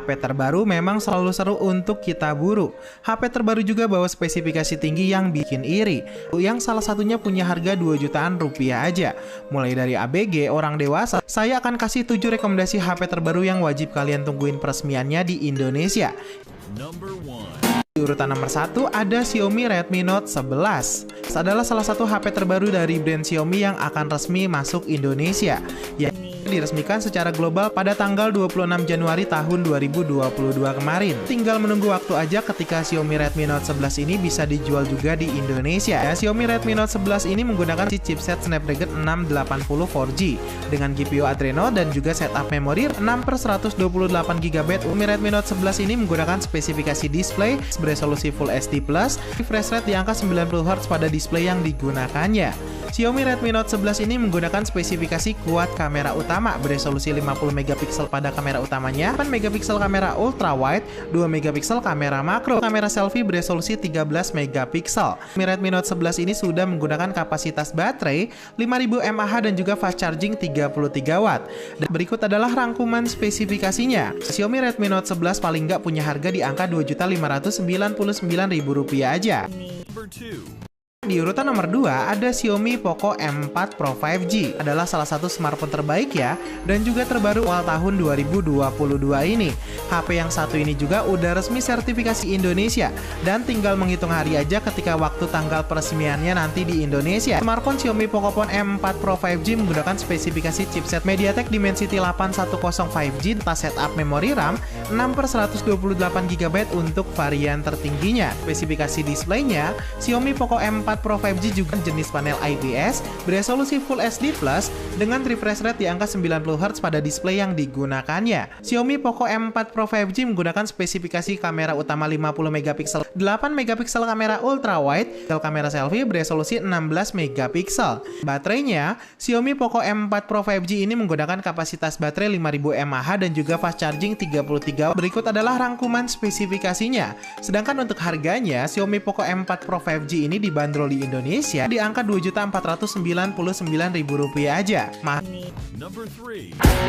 HP terbaru memang selalu seru untuk kita buru. HP terbaru juga bawa spesifikasi tinggi yang bikin iri, yang salah satunya punya harga 2 jutaan rupiah aja. Mulai dari ABG, orang dewasa, saya akan kasih 7 rekomendasi HP terbaru yang wajib kalian tungguin peresmiannya di Indonesia. Di urutan nomor 1 ada Xiaomi Redmi Note 11. Adalah salah satu HP terbaru dari brand Xiaomi yang akan resmi masuk Indonesia. Diresmikan secara global pada tanggal 26 Januari tahun 2022 kemarin. Tinggal menunggu waktu aja ketika Xiaomi Redmi Note 11 ini bisa dijual juga di Indonesia. Xiaomi Redmi Note 11 ini menggunakan chipset Snapdragon 680 4G dengan GPU Adreno dan juga setup memori 6/128GB. Xiaomi Redmi Note 11 ini menggunakan spesifikasi display beresolusi Full HD+, refresh rate di angka 90Hz pada display yang digunakannya. Xiaomi Redmi Note 11 ini menggunakan spesifikasi kuat kamera utama beresolusi 50MP pada kamera utamanya, 8MP kamera ultra wide, 2MP kamera makro, kamera selfie beresolusi 13MP. Xiaomi Redmi Note 11 ini sudah menggunakan kapasitas baterai 5000 mAh dan juga fast charging 33W. Dan berikut adalah rangkuman spesifikasinya. Xiaomi Redmi Note 11 paling nggak punya harga di angka Rp2.599.000 aja. Di urutan nomor 2 ada Xiaomi Poco M4 Pro 5G. Adalah salah satu smartphone terbaik ya, dan juga terbaru awal tahun 2022 ini. HP yang satu ini juga udah resmi sertifikasi Indonesia, dan tinggal menghitung hari aja ketika waktu tanggal peresmiannya nanti di Indonesia. Smartphone Xiaomi Poco M4 Pro 5G menggunakan spesifikasi chipset MediaTek Dimensity 810 5G, setup memori RAM 6/128GB untuk varian tertingginya. Spesifikasi displaynya, Xiaomi Poco M4 Pro 5G juga jenis panel IPS beresolusi Full HD Plus dengan refresh rate di angka 90Hz pada display yang digunakannya. Xiaomi Poco M4 Pro 5G menggunakan spesifikasi kamera utama 50MP, 8MP kamera ultra wide, kamera selfie beresolusi 16MP. Baterainya, Xiaomi Poco M4 Pro 5G ini menggunakan kapasitas baterai 5000 mAh dan juga fast charging 33W. Berikut adalah rangkuman spesifikasinya. Sedangkan untuk harganya, Xiaomi Poco M4 Pro 5G ini dibanderol di Indonesia di angka Rp2.499.000 aja.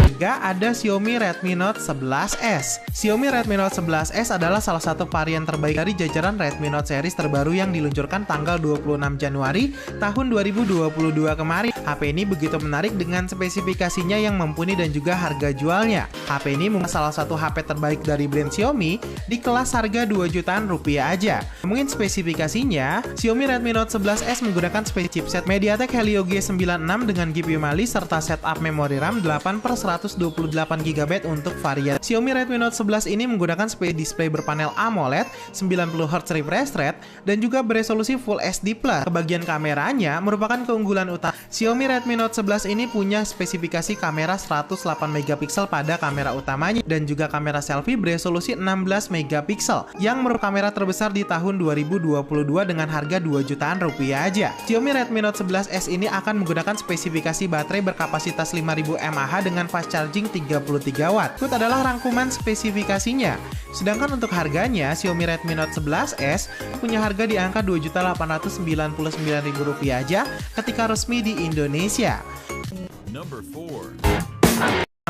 Juga ada Xiaomi Redmi Note 11S. Xiaomi Redmi Note 11S adalah salah satu varian terbaik dari jajaran Redmi Note series terbaru yang diluncurkan tanggal 26 Januari tahun 2022 kemarin. HP ini begitu menarik dengan spesifikasinya yang mumpuni dan juga harga jualnya. HP ini salah satu HP terbaik dari brand Xiaomi di kelas harga 2 jutaan rupiah aja. Mungkin spesifikasinya, Xiaomi Redmi Note 11S menggunakan chipset MediaTek Helio G96 dengan GPU Mali serta setup memori RAM 8/128GB untuk varian. Xiaomi Redmi Note 11 ini menggunakan display berpanel AMOLED, 90Hz refresh rate, dan juga beresolusi Full HD+. Kebagian kameranya merupakan keunggulan utama. Xiaomi Redmi Note 11 ini punya spesifikasi kamera 108MP pada kamera utamanya dan juga kamera selfie beresolusi 16MP yang merupakan kamera terbesar di tahun 2022 dengan harga 2 jutaan rupiah aja. Xiaomi Redmi Note 11S ini akan menggunakan spesifikasi baterai berkapasitas 5000 mAh dengan fast charging 33W. Itu adalah rangkuman spesifikasinya. Sedangkan untuk harganya, Xiaomi Redmi Note 11S punya harga di angka Rp2.899.000 aja ketika resmi di Indonesia.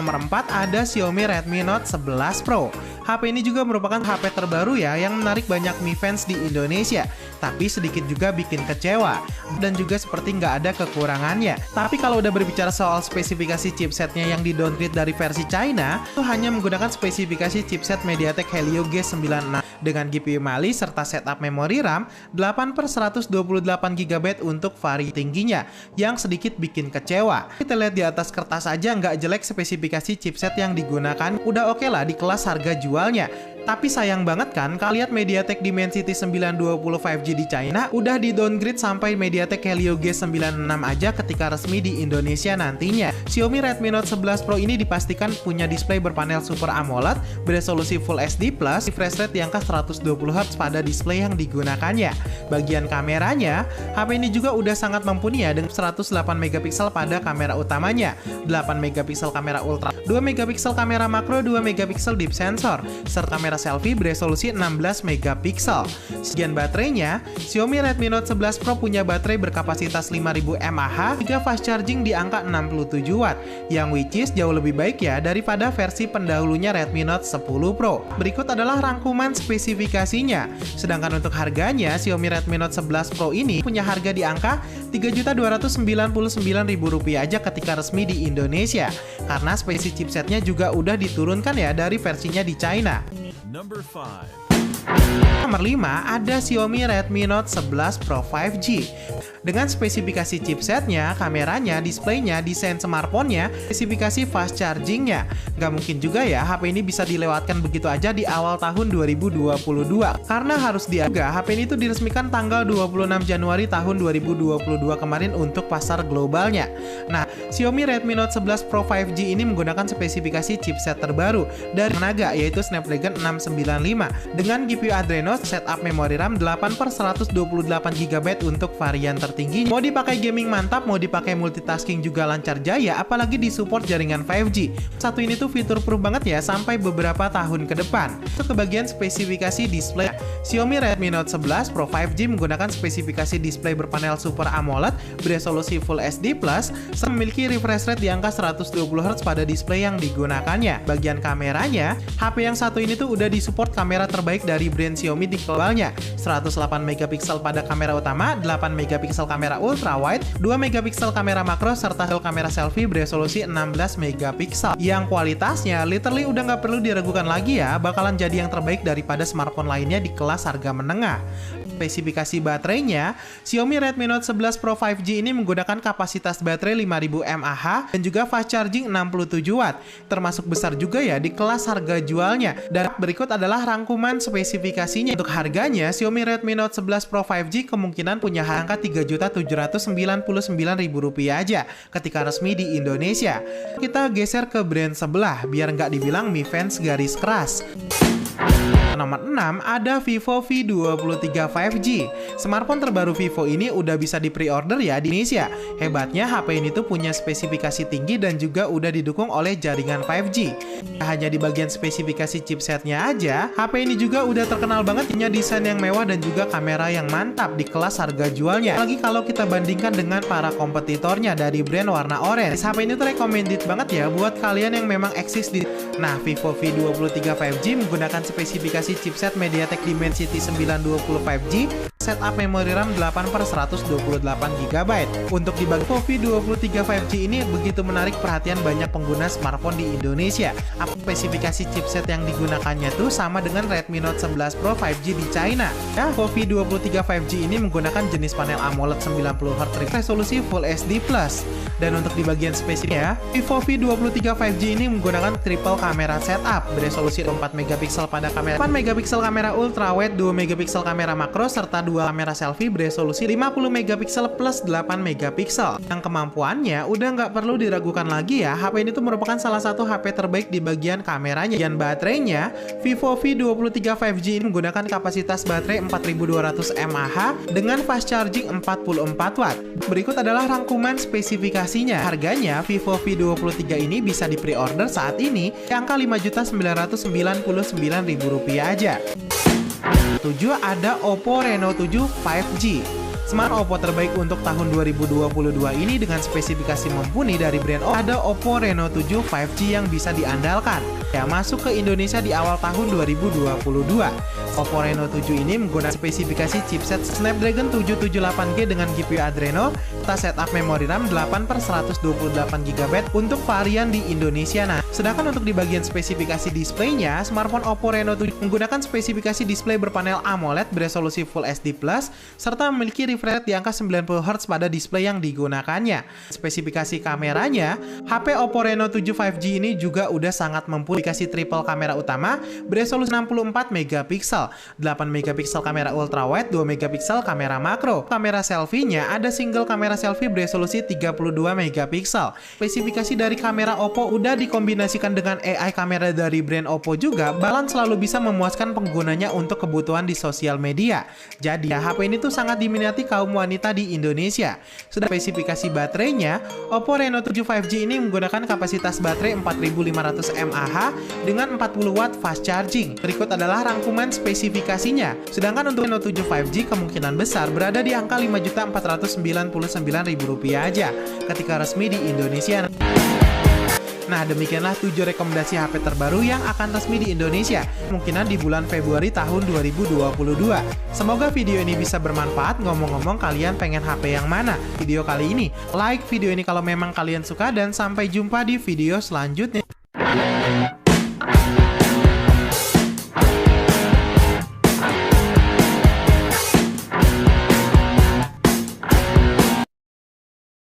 Nomor 4 ada Xiaomi Redmi Note 11 Pro. HP ini juga merupakan HP terbaru ya yang menarik banyak Mi fans di Indonesia, tapi sedikit juga bikin kecewa dan juga seperti nggak ada kekurangannya. Tapi kalau udah berbicara soal spesifikasi chipsetnya yang di-downgrade dari versi China, itu hanya menggunakan spesifikasi chipset MediaTek Helio G96 dengan GPU Mali serta setup memori RAM 8/128GB untuk varian tingginya yang sedikit bikin kecewa. Kita lihat di atas kertas aja nggak jelek spesifikasi chipset yang digunakan, udah oke lah di kelas harga jualnya. Tapi sayang banget kan, kalian MediaTek Dimensity 920 5G di China udah di-downgrade sampai MediaTek Helio G96 aja ketika resmi di Indonesia nantinya. Xiaomi Redmi Note 11 Pro ini dipastikan punya display berpanel Super AMOLED beresolusi Full HD+, refresh rate di angka 120Hz pada display yang digunakannya. Bagian kameranya, HP ini juga udah sangat mumpuni ya dengan 108MP pada kamera utamanya, 8MP kamera ultra, 2MP kamera makro, 2MP deep sensor, serta kamera selfie beresolusi 16 megapiksel. Sekian baterainya, Xiaomi Redmi Note 11 Pro punya baterai berkapasitas 5000 mAh hingga fast charging di angka 67 Watt, yang which is jauh lebih baik ya daripada versi pendahulunya Redmi Note 10 Pro. Berikut adalah rangkuman spesifikasinya. Sedangkan untuk harganya, Xiaomi Redmi Note 11 Pro ini punya harga di angka Rp3.299.000 aja ketika resmi di Indonesia, karena spesi chipsetnya juga udah diturunkan ya dari versinya di China. Number 5. Nomor 5 ada Xiaomi Redmi Note 11 Pro 5G. Dengan spesifikasi chipsetnya, kameranya, displaynya, desain smartphone-nya, spesifikasi fast charging-nya. Nggak mungkin juga ya HP ini bisa dilewatkan begitu aja di awal tahun 2022. Karena harus dijaga, HP ini tuh diresmikan tanggal 26 Januari tahun 2022 kemarin untuk pasar globalnya. Nah, Xiaomi Redmi Note 11 Pro 5G ini menggunakan spesifikasi chipset terbaru dari Naga, yaitu Snapdragon 695 dengan GPU Adreno, setup memori RAM 8/128GB untuk varian tertinggi. Mau dipakai gaming mantap, mau dipakai multitasking juga lancar jaya, apalagi disupport jaringan 5G. Satu ini tuh fitur-proof banget ya sampai beberapa tahun ke depan. Untuk ke bagian spesifikasi display, Xiaomi Redmi Note 11 Pro 5G menggunakan spesifikasi display berpanel Super AMOLED beresolusi Full HD+, serta memiliki refresh rate di angka 120Hz pada display yang digunakannya. Bagian kameranya, HP yang satu ini tuh udah disupport kamera terbaik dari brand Xiaomi di globalnya. 108 megapiksel pada kamera utama, 8 megapiksel kamera ultra wide, 2 megapiksel kamera makro, serta kamera selfie beresolusi 16 megapiksel. Yang kualitasnya literally udah nggak perlu diragukan lagi ya, bakalan jadi yang terbaik daripada smartphone lainnya di kelas harga menengah. Spesifikasi baterainya, Xiaomi Redmi Note 11 Pro 5G ini menggunakan kapasitas baterai 5000 mAh dan juga fast charging 67 Watt. Termasuk besar juga ya di kelas harga jualnya. Dan berikut adalah rangkuman spesifikasinya. Untuk harganya, Xiaomi Redmi Note 11 Pro 5G kemungkinan punya angka Rp3.799.000 aja ketika resmi di Indonesia. Kita geser ke brand sebelah biar nggak dibilang Mi Fans garis keras. Nomor 6 ada Vivo V23 5G. Smartphone terbaru Vivo ini udah bisa di pre-order ya di Indonesia. Hebatnya HP ini tuh punya spesifikasi tinggi dan juga udah didukung oleh jaringan 5G. Hanya di bagian spesifikasi chipsetnya aja, HP ini juga udah terkenal banget punya desain yang mewah dan juga kamera yang mantap di kelas harga jualnya. Apalagi kalau kita bandingkan dengan para kompetitornya dari brand warna orange. HP ini tuh recommended banget ya buat kalian yang memang eksis di. Nah, Vivo V23 5G menggunakan spesifikasi chipset MediaTek Dimensity 920 5G, setup memori RAM 8/128GB. Untuk di Vivo V23 5G ini begitu menarik perhatian banyak pengguna smartphone di Indonesia. Spesifikasi chipset yang digunakannya tuh sama dengan Redmi Note 11 Pro 5G di China. Nah, Vivo V23 5G ini menggunakan jenis panel AMOLED 90Hz resolusi Full HD+. Dan untuk di bagian spesifiknya, Vivo V23 5G ini menggunakan triple kamera setup beresolusi 4 megapiksel pada kamera, 8 megapiksel kamera ultra wide, 2 megapiksel kamera makro, serta 2 kamera selfie beresolusi 50 megapiksel plus 8 megapiksel. Yang kemampuannya udah nggak perlu diragukan lagi ya, HP ini tuh merupakan salah satu HP terbaik di bagian kameranya. Dan baterainya, Vivo V23 5G ini menggunakan kapasitas baterai 4200 mAh dengan fast charging 44 Watt. Berikut adalah rangkuman spesifikasinya. Harganya, Vivo V23 ini bisa di pre-order saat ini di angka Rp5.999.000 aja. 7 ada Oppo Reno 7 5G. Smart Oppo terbaik untuk tahun 2022 ini dengan spesifikasi mumpuni dari brand Oppo. Ada Oppo Reno 7 5G yang bisa diandalkan. Ya, masuk ke Indonesia di awal tahun 2022. Oppo Reno 7 ini menggunakan spesifikasi chipset Snapdragon 778G dengan GPU Adreno, setup memori RAM 8/128GB untuk varian di Indonesia. Nah, sedangkan untuk di bagian spesifikasi displaynya, smartphone Oppo Reno 7 menggunakan spesifikasi display berpanel AMOLED beresolusi Full HD+, serta memiliki refresh rate di angka 90Hz pada display yang digunakannya. Spesifikasi kameranya, HP Oppo Reno 7 5G ini juga udah sangat mumpuni. Dikasih triple kamera utama beresolusi 64 megapiksel, 8 megapiksel kamera ultra wide, 2 megapiksel kamera makro. Kamera selfie-nya ada single kamera selfie beresolusi 32 megapiksel. Spesifikasi dari kamera Oppo udah dikombinasikan dengan AI kamera dari brand Oppo juga, bakalan selalu bisa memuaskan penggunanya untuk kebutuhan di sosial media. Jadi ya, HP ini tuh sangat diminati kaum wanita di Indonesia. Sudah spesifikasi baterainya, Oppo Reno 7 5G ini menggunakan kapasitas baterai 4500 mAh dengan 40 watt fast charging. Berikut adalah rangkuman spesifikasinya. Sedangkan untuk Reno 7 5G kemungkinan besar berada di angka Rp5.499.000 aja ketika resmi di Indonesia. Nah, demikianlah 7 rekomendasi HP terbaru yang akan resmi di Indonesia, kemungkinan di bulan Februari tahun 2022. Semoga video ini bisa bermanfaat. Ngomong-ngomong, kalian pengen HP yang mana? Video kali ini, like video ini kalau memang kalian suka, dan sampai jumpa di video selanjutnya.